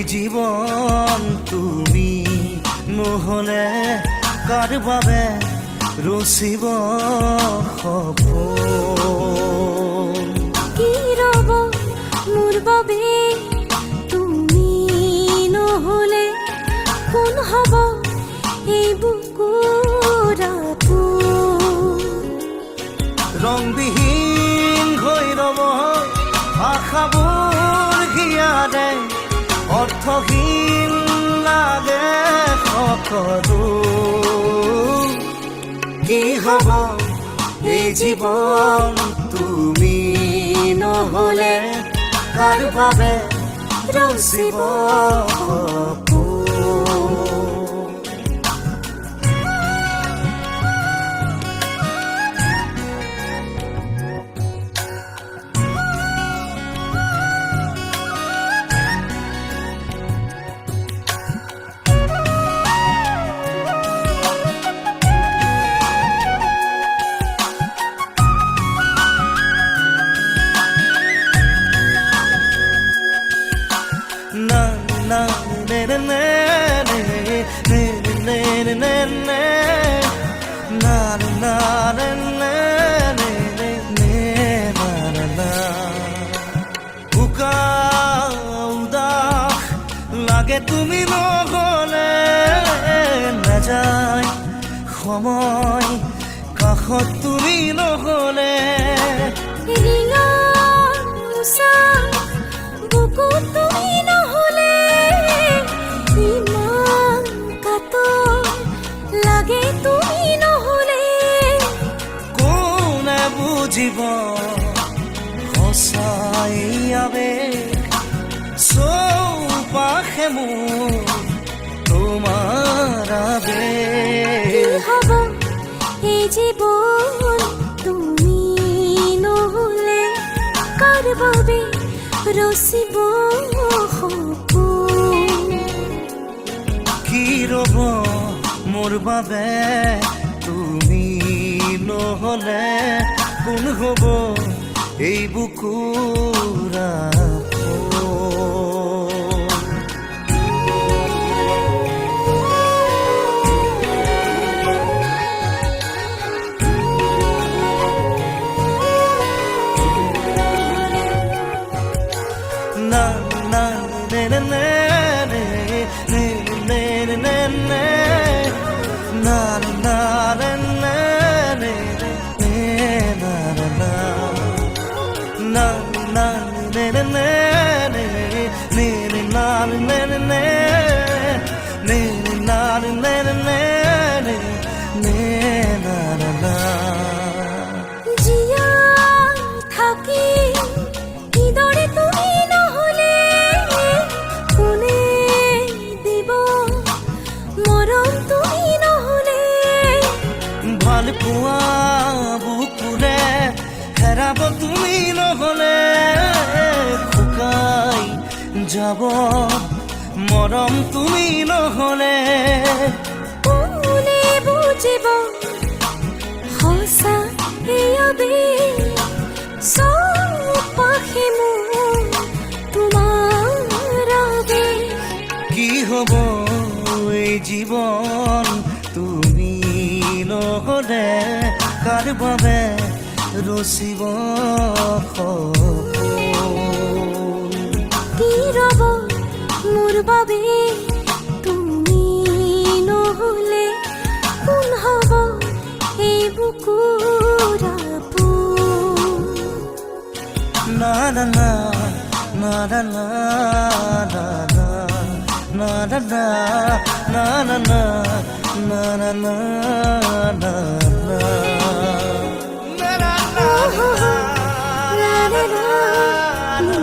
জীৱন তুমি নহ'লে কাৰ বাবে ৰচিব সপোন কি ৰ'ব মোৰ বাবে তুমি নহ'লে কোন হ'ব এই বুকুৰ আপোন ৰংবিহীন হৈ ৰ'ব আশাবোৰ হিয়াৰে অৰ্থহীন লাগে সকলো কি হ'ব এই জীৱন তুমি নহ'লে কাৰ বাবে ৰচিব সপোন na na ne ne ne ne ne ne ne ne ne na na ne ne ne ne ne na na na উদাস লাগে তুমি নহ'লে নাযায় সময় কাষত তুমি নহ'লে ৰিঙা উষা বুকুত তুমি নহ'লে ইমান কাতৰ লাগে তুমি নহ'লে কোনে বুজিব সঁচাই আবেগ চৌপাশে মোৰ তোমাৰ আবেগ কি হ'ব এই জীৱন তুমি নহ'লে কাৰ বাবে ৰচিব সপোন কি ৰ'ব মোৰ বাবে তুমি নহ'লে কোন হ'ব এই বুকুৰ na na ne ne ne ne ne ne ne ne ne na na ne ne ne ne na na na na na ne ne ne ne ne ne na ne ne ne ne na ne ne ne ne ne na na na জীয়াই থাকি কিদৰে তুমি নহ'লে কোনে দিব মৰম তুমি নহ'লে ভাল পোৱা বুকুৰে হেৰাব তুমি নহ'লে শুকাই যাব মৰম তুমি নহ'লে কোনে বুজিব সঁচা এই আবেগ চৌপাশে মোৰ তোমাৰ আবেগ কি হ'ব এই জীৱন তুমি নহ'লে কাৰ বাবে ৰচিব সপোন কি ৰ'ব মোৰ বাবে তুমি নহ'লে কোন হ'ব এই বুকুৰ আপোন na na na na na na na na na na na na na na na na na na la la la